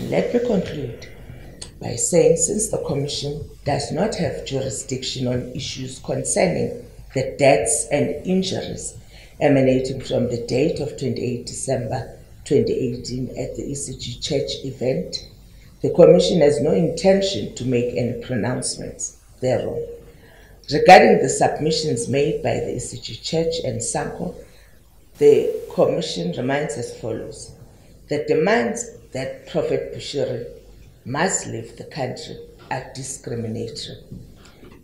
Let me conclude by saying, since the Commission does not have jurisdiction on issues concerning the deaths and injuries emanating from the date of 28 December 2018 at the ECG Church event, the Commission has no intention to make any pronouncements thereon. Regarding the submissions made by the ECG Church and SANCO, the Commission reminds as follows: the demands that Prophet Bushiri must leave the country are discriminatory.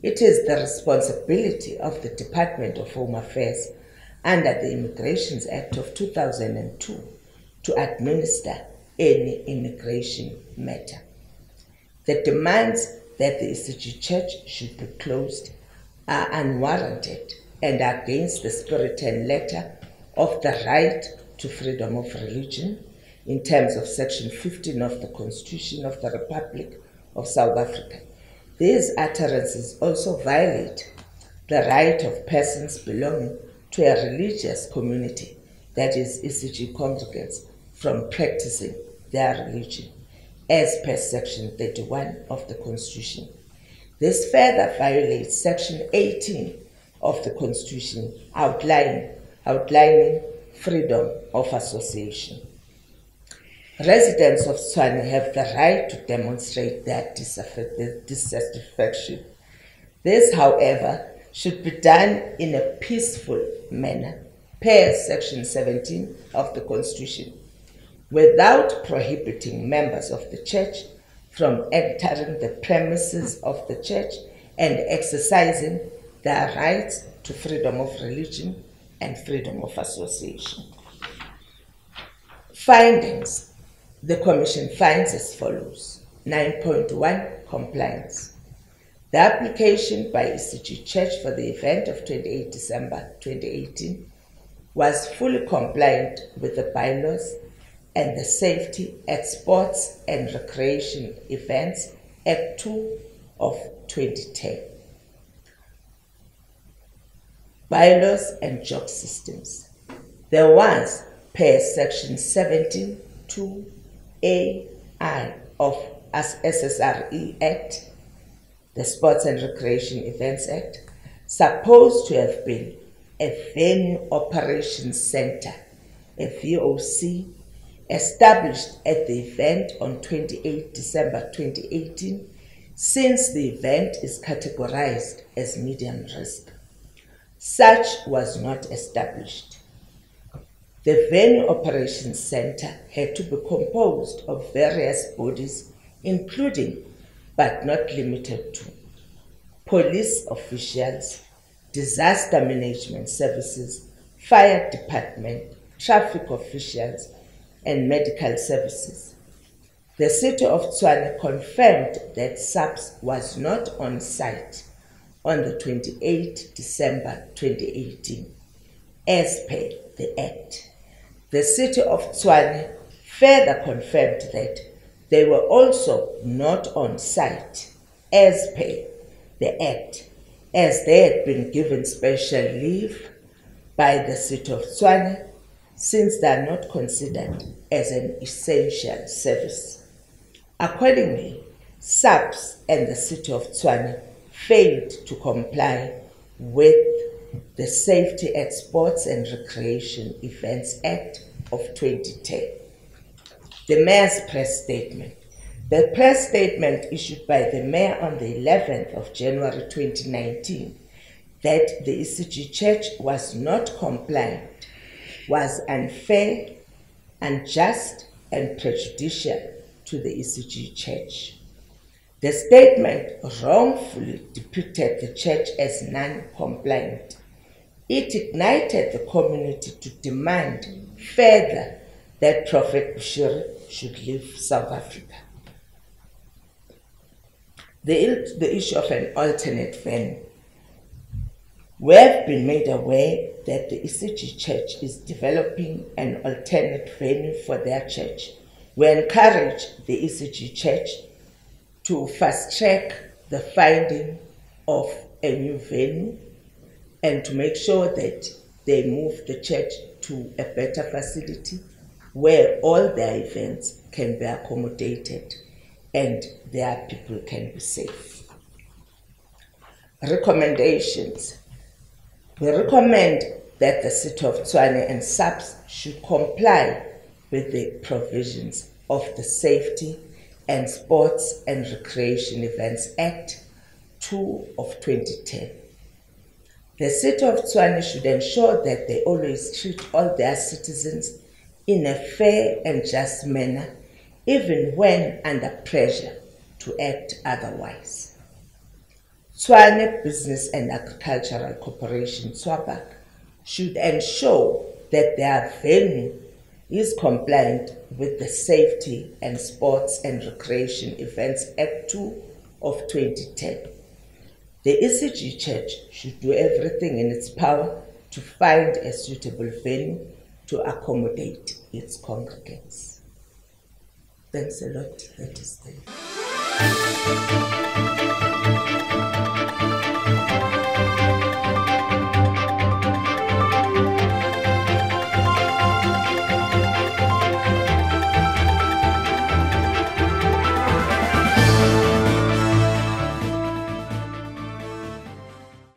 It is the responsibility of the Department of Home Affairs under the Immigration Act of 2002 to administer any immigration matter. The demands that the ECG Church should be closed are unwarranted and against the spirit and letter of the right to freedom of religion in terms of Section 15 of the Constitution of the Republic of South Africa. These utterances also violate the right of persons belonging to a religious community, that is ECG congregants, from practicing their religion, as per Section 31 of the Constitution. This further violates Section 18 of the Constitution, outlining freedom of association. Residents of Tshwane have the right to demonstrate their dissatisfaction. This, however, should be done in a peaceful manner, per Section 17 of the Constitution, without prohibiting members of the Church from entering the premises of the Church and exercising their rights to freedom of religion and freedom of association. Findings. The Commission finds as follows. 9.1 Compliance. The application by ECG Church for the event of 28 December 2018 was fully compliant with the bylaws and the Safety at Sports and Recreation Events Act 2 of 2010. Bylaws and job systems. There was, per Section 17(2)(a)(I) of SSRE Act, the Sports and Recreation Events Act, supposed to have been a Venue Operations Center, a VOC, established at the event on 28 December 2018, since the event is categorized as medium risk. Such was not established. The Venue Operations Center had to be composed of various bodies, including, but not limited to, police officials, disaster management services, fire department, traffic officials, and medical services. The City of Tshwane confirmed that SAPS was not on site on the 28 December 2018, as per the Act. The City of Tshwane further confirmed that they were also not on site, as per the Act, as they had been given special leave by the City of Tshwane, since they are not considered as an essential service. Accordingly, SAPS and the City of Tshwane failed to comply with the Safety at Sports and Recreation Events Act of 2010. The Mayor's press statement. The press statement issued by the Mayor on the 11th of January 2019 that the ECG Church was not compliant was unfair, unjust, and prejudicial to the ECG Church. The statement wrongfully depicted the Church as non-compliant, It ignited the community to demand further that Prophet Bushiri should leave South Africa. The issue of an alternate venue. We have been made aware that the ECG Church is developing an alternate venue for their church. We encourage the ECG Church to fast-track the finding of a new venue and to make sure that they move the church to a better facility where all their events can be accommodated and their people can be safe. Recommendations. We recommend that the City of Tshwane and SAPS should comply with the provisions of the Safety and Sports and Recreation Events Act 2 of 2010. The City of Tshwane should ensure that they always treat all their citizens in a fair and just manner, even when under pressure to act otherwise. Tshwane Business and Agricultural Corporation, TSWABAC, should ensure that their venue is compliant with the Safety and Sports and Recreation Events Act 2 of 2010. The ECG Church should do everything in its power to find a suitable venue to accommodate its congregants. Thanks a lot. That is the